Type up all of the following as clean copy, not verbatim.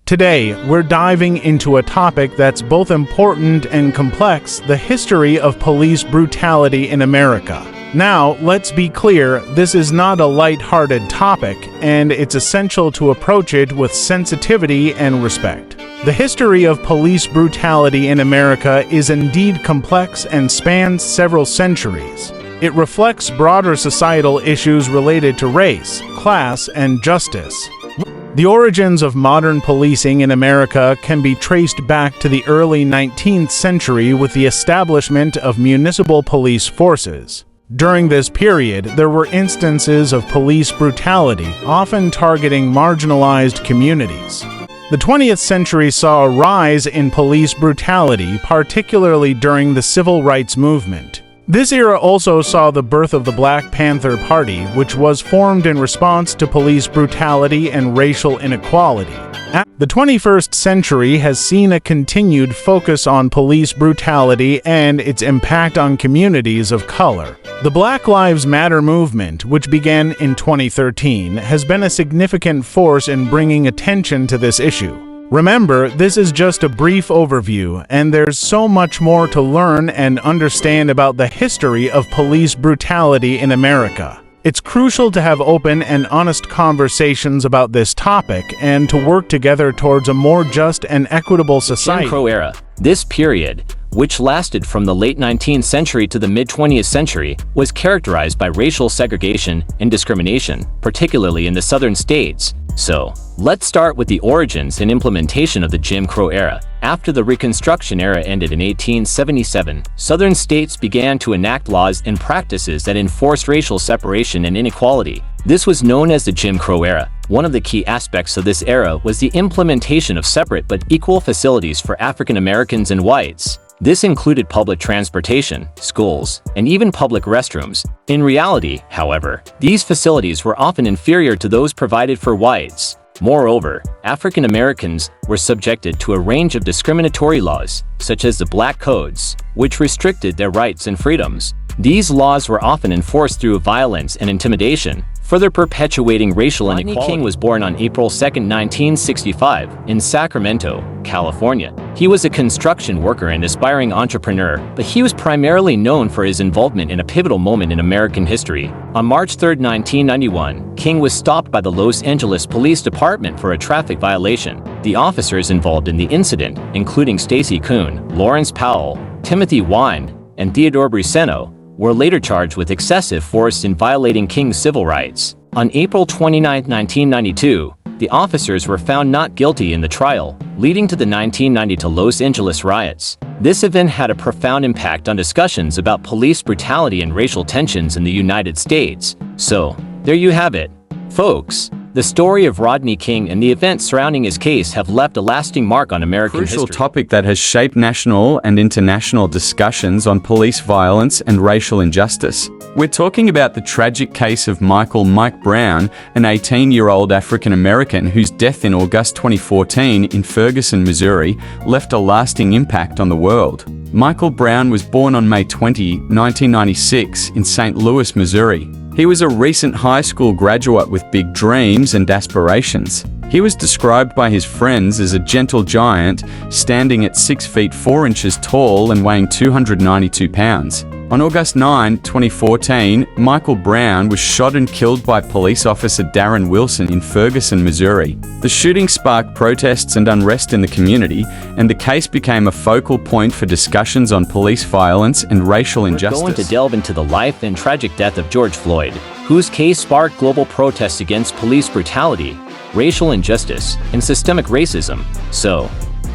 Today, we're diving into a topic that's both important and complex: the history of police brutality in America. Now, let's be clear, this is not a light-hearted topic, and it's essential to approach it with sensitivity and respect. The history of police brutality in America is indeed complex and spans several centuries. It reflects broader societal issues related to race, class, and justice. The origins of modern policing in America can be traced back to the early 19th century with the establishment of municipal police forces. During this period, there were instances of police brutality, often targeting marginalized communities. The 20th century saw a rise in police brutality, particularly during the civil rights movement. This era also saw the birth of the Black Panther Party, which was formed in response to police brutality and racial inequality. The 21st century has seen a continued focus on police brutality and its impact on communities of color. The Black Lives Matter movement, which began in 2013, has been a significant force in bringing attention to this issue. Remember, this is just a brief overview, and there's so much more to learn and understand about the history of police brutality in America. It's crucial to have open and honest conversations about this topic and to work together towards a more just and equitable society. Jim Crow era. This period, which lasted from the late 19th century to the mid-20th century, was characterized by racial segregation and discrimination, particularly in the southern states. So, let's start with the origins and implementation of the Jim Crow era. After the Reconstruction era ended in 1877, southern states began to enact laws and practices that enforced racial separation and inequality. This was known as the Jim Crow era. One of the key aspects of this era was the implementation of separate but equal facilities for African Americans and whites. This included public transportation, schools, and even public restrooms. In reality, however, these facilities were often inferior to those provided for whites. Moreover, African Americans were subjected to a range of discriminatory laws, such as the Black Codes, which restricted their rights and freedoms. These laws were often enforced through violence and intimidation, further perpetuating racial inequality. Rodney King was born on April 2, 1965, in Sacramento, California. He was a construction worker and aspiring entrepreneur, but he was primarily known for his involvement in a pivotal moment in American history. On March 3, 1991, King was stopped by the Los Angeles Police Department for a traffic violation. The officers involved in the incident, including Stacy Kuhn, Lawrence Powell, Timothy Wine, and Theodore Briseno, were later charged with excessive force in violating King's civil rights. On April 29, 1992, the officers were found not guilty in the trial, leading to the 1992 Los Angeles riots. This event had a profound impact on discussions about police brutality and racial tensions in the United States. So, there you have it, folks. The story of Rodney King and the events surrounding his case have left a lasting mark on American history. Crucial topic that has shaped national and international discussions on police violence and racial injustice. We're talking about the tragic case of Mike Brown, an 18-year-old African-American whose death in August 2014 in Ferguson, Missouri, left a lasting impact on the world. Michael Brown was born on May 20, 1996 in St. Louis, Missouri. He was a recent high school graduate with big dreams and aspirations. He was described by his friends as a gentle giant, standing at 6 feet 4 inches tall and weighing 292 pounds. On August 9, 2014, Michael Brown was shot and killed by police officer Darren Wilson in Ferguson, Missouri. The shooting sparked protests and unrest in the community, and the case became a focal point for discussions on police violence and racial injustice. We're going to delve into the life and tragic death of George Floyd, whose case sparked global protests against police brutality, racial injustice, and systemic racism. So,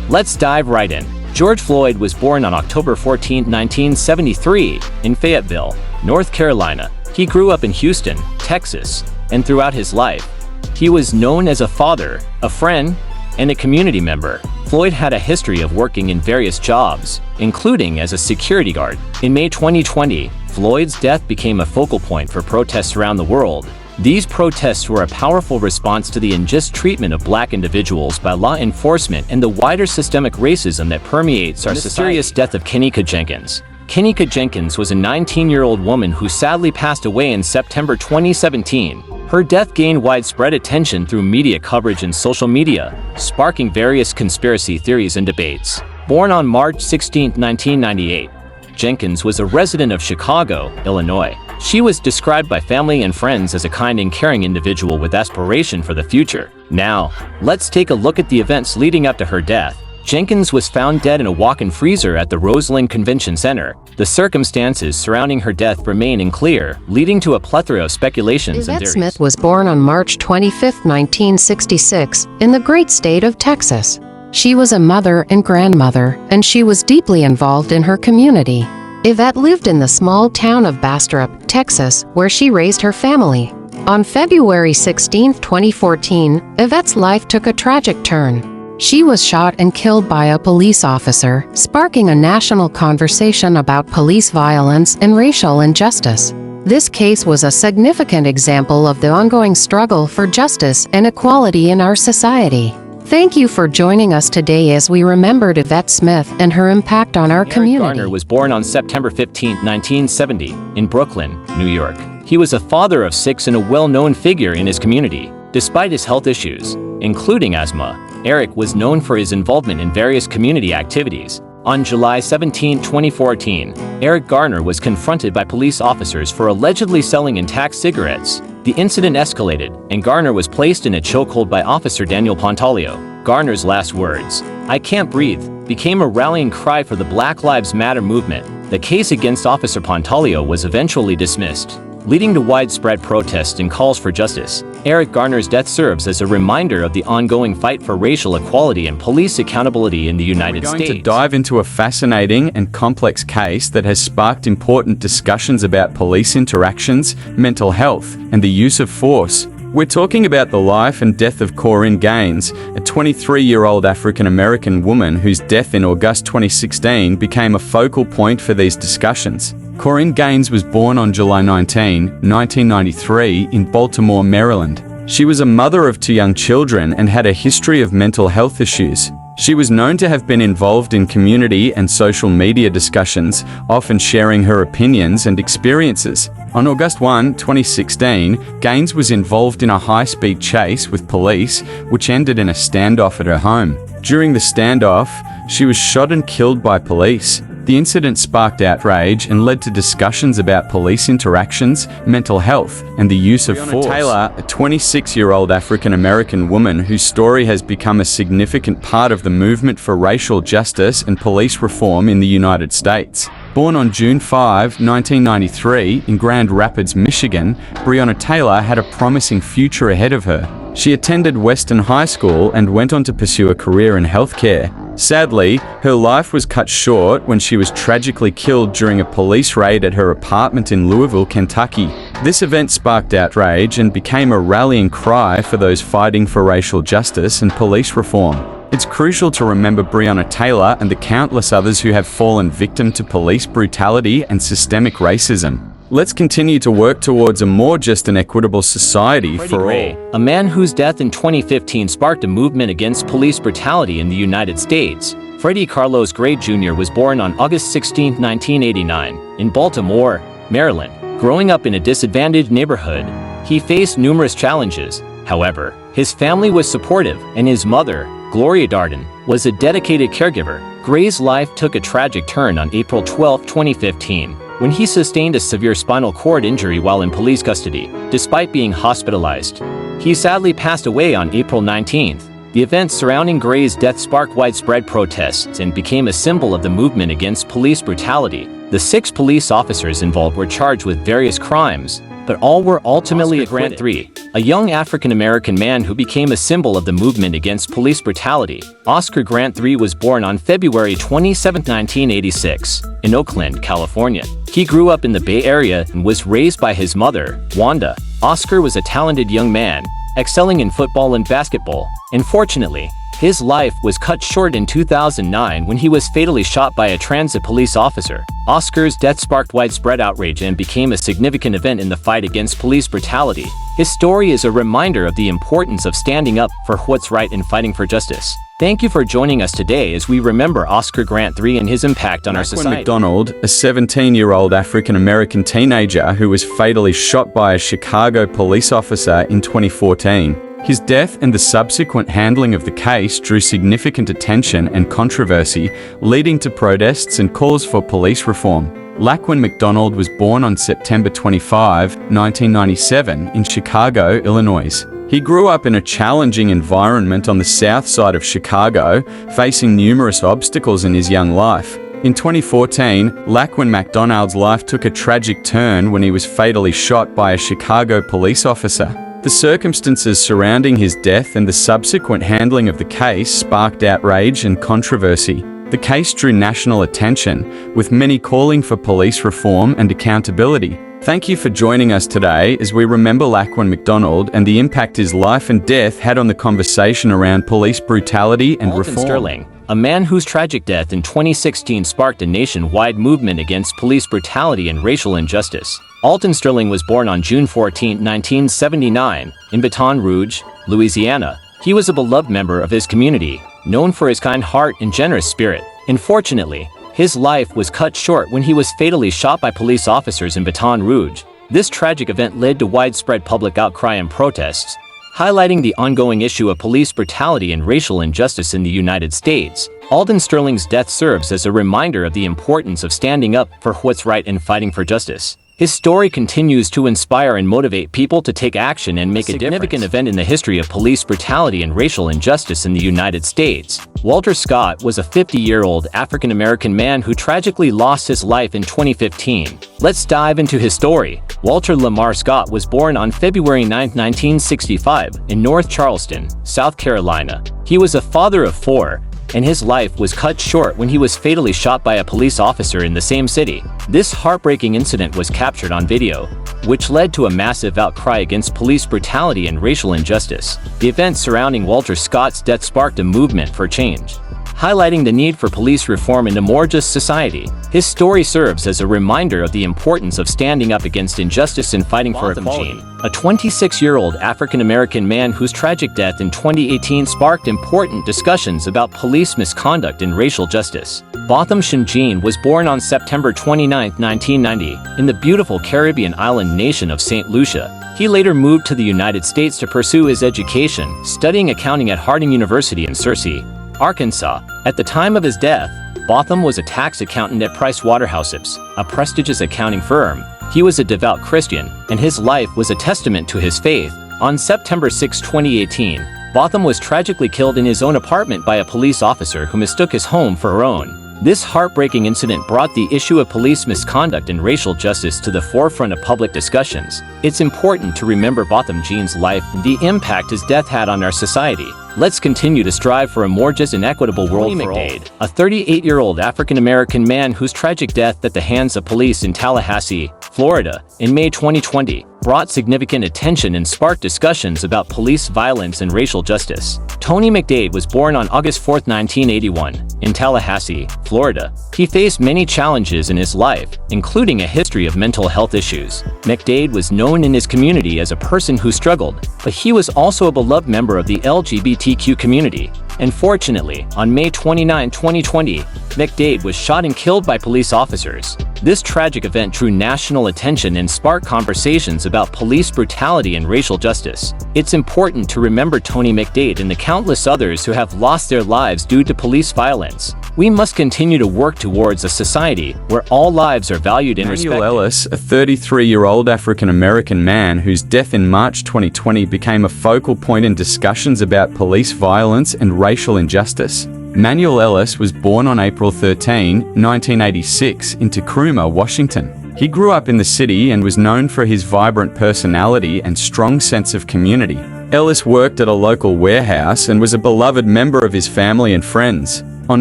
let's dive right in. George Floyd was born on October 14, 1973, in Fayetteville, North Carolina. He grew up in Houston, Texas, and throughout his life, he was known as a father, a friend, and a community member. Floyd had a history of working in various jobs, including as a security guard. In May 2020, Floyd's death became a focal point for protests around the world. These protests were a powerful response to the unjust treatment of Black individuals by law enforcement and the wider systemic racism that permeates our society. The mysterious death of Kenneka Jenkins. Kenika Jenkins was a 19-year-old woman who sadly passed away in September 2017. Her death gained widespread attention through media coverage and social media, sparking various conspiracy theories and debates. Born on March 16, 1998, Jenkins was a resident of Chicago, Illinois. She was described by family and friends as a kind and caring individual with aspiration for the future. Now, let's take a look at the events leading up to her death. Jenkins was found dead in a walk-in freezer at the Roseland Convention Center. The circumstances surrounding her death remain unclear, leading to a plethora of speculations and Yvette theories. Smith was born on March 25, 1966, in the great state of Texas. She was a mother and grandmother, and she was deeply involved in her community. Yvette lived in the small town of Bastrop, Texas, where she raised her family. On February 16, 2014, Yvette's life took a tragic turn. She was shot and killed by a police officer, sparking a national conversation about police violence and racial injustice. This case was a significant example of the ongoing struggle for justice and equality in our society. Thank you for joining us today as we remembered Yvette Smith and her impact on our community. Eric Garner was born on September 15, 1970, in Brooklyn, New York. He was a father of 6 and a well-known figure in his community. Despite his health issues, including asthma, Eric was known for his involvement in various community activities. On July 17, 2014, Eric Garner was confronted by police officers for allegedly selling intact cigarettes. The incident escalated, and Garner was placed in a chokehold by Officer Daniel Pontalio. Garner's last words, "I can't breathe," became a rallying cry for the Black Lives Matter movement. The case against Officer Pontalio was eventually dismissed, leading to widespread protests and calls for justice. Eric Garner's death serves as a reminder of the ongoing fight for racial equality and police accountability in the United States. We're going to dive into a fascinating and complex case that has sparked important discussions about police interactions, mental health, and the use of force. We're talking about the life and death of Corinne Gaines, a 23-year-old African-American woman whose death in August 2016 became a focal point for these discussions. Corinne Gaines was born on July 19, 1993 in Baltimore, Maryland. She was a mother of 2 young children and had a history of mental health issues. She was known to have been involved in community and social media discussions, often sharing her opinions and experiences. On August 1, 2016, Gaines was involved in a high-speed chase with police, which ended in a standoff at her home. During the standoff, she was shot and killed by police. The incident sparked outrage and led to discussions about police interactions, mental health, and the use of force. Taylor, a 26-year-old African-American woman whose story has become a significant part of the movement for racial justice and police reform in the United States. Born on June 5, 1993, in Grand Rapids, Michigan, Breonna Taylor had a promising future ahead of her. She attended Western High School and went on to pursue a career in healthcare. Sadly, her life was cut short when she was tragically killed during a police raid at her apartment in Louisville, Kentucky. This event sparked outrage and became a rallying cry for those fighting for racial justice and police reform. It's crucial to remember Breonna Taylor and the countless others who have fallen victim to police brutality and systemic racism. Let's continue to work towards a more just and equitable society for all. A man whose death in 2015 sparked a movement against police brutality in the United States. Freddie Carlos Gray Jr. was born on August 16, 1989, in Baltimore, Maryland. Growing up in a disadvantaged neighborhood, he faced numerous challenges. However, his family was supportive, and his mother, Gloria Darden, was a dedicated caregiver. Gray's life took a tragic turn on April 12, 2015. When he sustained a severe spinal cord injury while in police custody, despite being hospitalized. He sadly passed away on April 19th. The events surrounding Gray's death sparked widespread protests and became a symbol of the movement against police brutality. The 6 police officers involved were charged with various crimes, but all were ultimately acquitted. Grant III, a young African-American man who became a symbol of the movement against police brutality. Oscar Grant III was born on February 27, 1986, in Oakland, California. He grew up in the Bay Area and was raised by his mother, Wanda. Oscar was a talented young man, excelling in football and basketball. Unfortunately, his life was cut short in 2009 when he was fatally shot by a transit police officer. Oscar's death sparked widespread outrage and became a significant event in the fight against police brutality. His story is a reminder of the importance of standing up for what's right and fighting for justice. Thank you for joining us today as we remember Oscar Grant III and his impact on our society. McDonald, a 17-year-old African-American teenager who was fatally shot by a Chicago police officer in 2014. His death and the subsequent handling of the case drew significant attention and controversy, leading to protests and calls for police reform. Laquan McDonald was born on September 25, 1997, in Chicago, Illinois. He grew up in a challenging environment on the south side of Chicago, facing numerous obstacles in his young life. In 2014, Laquan McDonald's life took a tragic turn when he was fatally shot by a Chicago police officer. The circumstances surrounding his death and the subsequent handling of the case sparked outrage and controversy. The case drew national attention, with many calling for police reform and accountability. Thank you for joining us today as we remember Laquan McDonald and the impact his life and death had on the conversation around police brutality and Alton reform. Sterling, a man whose tragic death in 2016 sparked a nationwide movement against police brutality and racial injustice. Alton Sterling was born on June 14, 1979, in Baton Rouge, Louisiana. He was a beloved member of his community, known for his kind heart and generous spirit. Unfortunately, his life was cut short when he was fatally shot by police officers in Baton Rouge. This tragic event led to widespread public outcry and protests, highlighting the ongoing issue of police brutality and racial injustice in the United States. Alton Sterling's death serves as a reminder of the importance of standing up for what's right and fighting for justice. His story continues to inspire and motivate people to take action and make a significant event in the history of police brutality and racial injustice in the United States. Walter Scott was a 50-year-old African-American man who tragically lost his life in 2015. Let's dive into his story. Walter Lamar Scott was born on February 9, 1965, in North Charleston, South Carolina. He was a father of 4, and his life was cut short when he was fatally shot by a police officer in the same city. This heartbreaking incident was captured on video, which led to a massive outcry against police brutality and racial injustice. The events surrounding Walter Scott's death sparked a movement for change, highlighting the need for police reform in a more just society. His story serves as a reminder of the importance of standing up against injustice and fighting for equality. A 26-year-old African-American man whose tragic death in 2018 sparked important discussions about police misconduct and racial justice. Botham Jean was born on September 29, 1990, in the beautiful Caribbean island nation of St. Lucia. He later moved to the United States to pursue his education, studying accounting at Harding University in Searcy, Arkansas. At the time of his death, Botham was a tax accountant at PricewaterhouseCoopers, a prestigious accounting firm. He was a devout Christian, and his life was a testament to his faith. On September 6, 2018, Botham was tragically killed in his own apartment by a police officer who mistook his home for her own. This heartbreaking incident brought the issue of police misconduct and racial justice to the forefront of public discussions. It's important to remember Botham Jean's life and the impact his death had on our society. Let's continue to strive for a more just and equitable world for all. A 38-year-old African-American man whose tragic death at the hands of police in Tallahassee, Florida, in May 2020, brought significant attention and sparked discussions about police violence and racial justice. Tony McDade was born on August 4, 1981, in Tallahassee, Florida. He faced many challenges in his life, including a history of mental health issues. McDade was known in his community as a person who struggled, but he was also a beloved member of the LGBTQ community. Unfortunately, on May 29, 2020, McDade was shot and killed by police officers. This tragic event drew national attention and sparked conversations about police brutality and racial justice. It's important to remember Tony McDade and the countless others who have lost their lives due to police violence. We must continue to work towards a society where all lives are valued and respected. Manuel Ellis, a 33-year-old African-American man whose death in March 2020 became a focal point in discussions about police violence and racial injustice. Manuel Ellis was born on April 13, 1986, in Tacoma, Washington. He grew up in the city and was known for his vibrant personality and strong sense of community. Ellis worked at a local warehouse and was a beloved member of his family and friends. On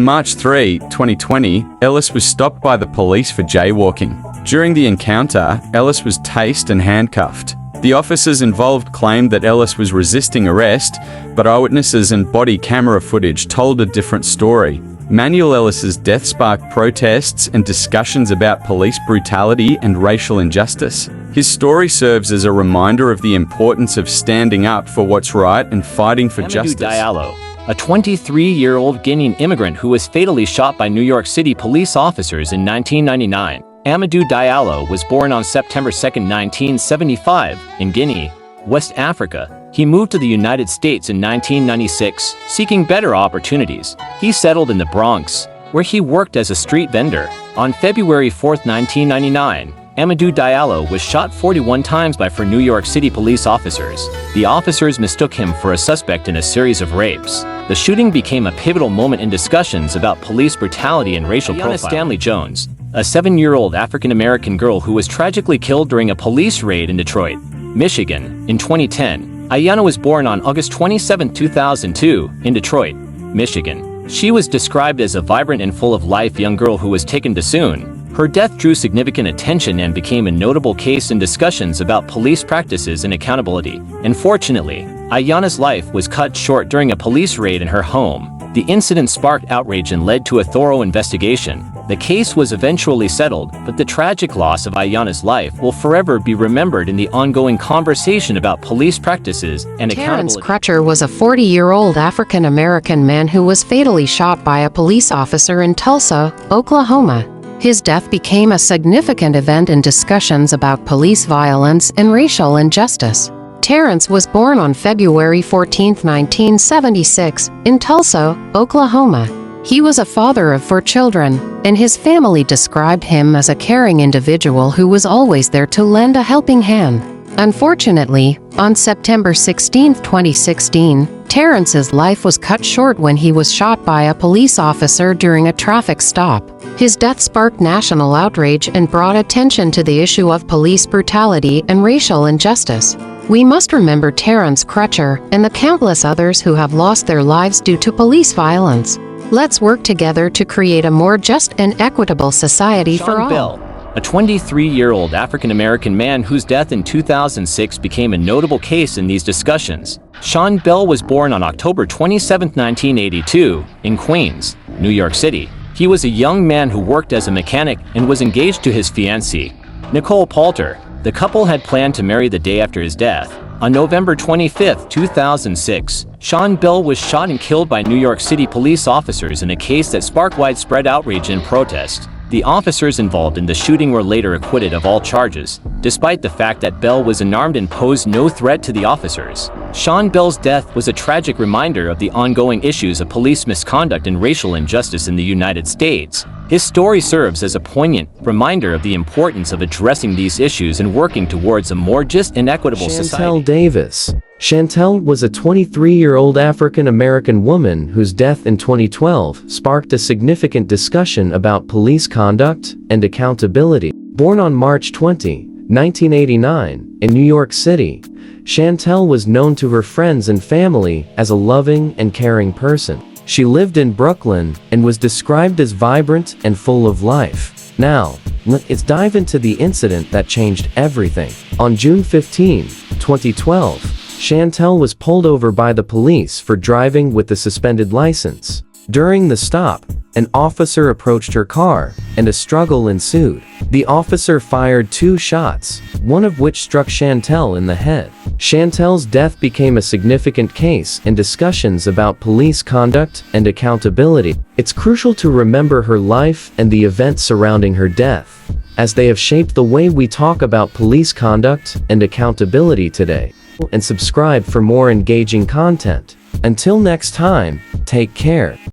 March 3, 2020, Ellis was stopped by the police for jaywalking. During the encounter, Ellis was tased and handcuffed. The officers involved claimed that Ellis was resisting arrest, but eyewitnesses and body camera footage told a different story. Manuel Ellis's death sparked protests and discussions about police brutality and racial injustice. His story serves as a reminder of the importance of standing up for what's right and fighting for justice. Diallo, a 23-year-old Guinean immigrant who was fatally shot by New York City police officers in 1999. Amadou Diallo was born on September 2, 1975, in Guinea, West Africa. He moved to the United States in 1996, seeking better opportunities. He settled in the Bronx, where he worked as a street vendor. On February 4, 1999, Amadou Diallo was shot 41 times by four New York City police officers. The officers mistook him for a suspect in a series of rapes. The shooting became a pivotal moment in discussions about police brutality and racial profiling. Stanley Jones, a 7-year-old African-American girl who was tragically killed during a police raid in Detroit, Michigan, in 2010. Ayanna was born on August 27, 2002, in Detroit, Michigan. She was described as a vibrant and full-of-life young girl who was taken too soon. Her death drew significant attention and became a notable case in discussions about police practices and accountability. Unfortunately, Ayanna's life was cut short during a police raid in her home. The incident sparked outrage and led to a thorough investigation. The case was eventually settled, but the tragic loss of Ayanna's life will forever be remembered in the ongoing conversation about police practices and Terrence accountability. Crutcher was a 40-year-old African-American man who was fatally shot by a police officer in Tulsa, Oklahoma. His death became a significant event in discussions about police violence and racial injustice. Terrence was born on February 14, 1976, in Tulsa, Oklahoma. He was a father of 4 children, and his family described him as a caring individual who was always there to lend a helping hand. Unfortunately, on September 16, 2016, Terrence's life was cut short when he was shot by a police officer during a traffic stop. His death sparked national outrage and brought attention to the issue of police brutality and racial injustice. We must remember Terrence Crutcher and the countless others who have lost their lives due to police violence. Let's work together to create a more just and equitable society for all. Bell, a 23-year-old African-American man whose death in 2006 became a notable case in these discussions. Sean Bell was born on October 27, 1982, in Queens, New York City. He was a young man who worked as a mechanic and was engaged to his fiancée, Nicole Poulter. The couple had planned to marry the day after his death. On November 25, 2006, Sean Bell was shot and killed by New York City police officers in a case that sparked widespread outrage and protest. The officers involved in the shooting were later acquitted of all charges, despite the fact that Bell was unarmed and posed no threat to the officers. Sean Bell's death was a tragic reminder of the ongoing issues of police misconduct and racial injustice in the United States. His story serves as a poignant reminder of the importance of addressing these issues and working towards a more just and equitable society. Chantel Davis. Chantel was a 23-year-old African-American woman whose death in 2012 sparked a significant discussion about police conduct and accountability. Born on March 20, 1989, in New York City, Chantel was known to her friends and family as a loving and caring person. She lived in Brooklyn and was described as vibrant and full of life. Now, let's dive into the incident that changed everything. On June 15, 2012, Chantel was pulled over by the police for driving with a suspended license. During the stop, an officer approached her car, and a struggle ensued. The officer fired 2 shots, one of which struck Chantel in the head. Chantel's death became a significant case in discussions about police conduct and accountability. It's crucial to remember her life and the events surrounding her death, as they have shaped the way we talk about police conduct and accountability today. And subscribe for more engaging content. Until next time, take care.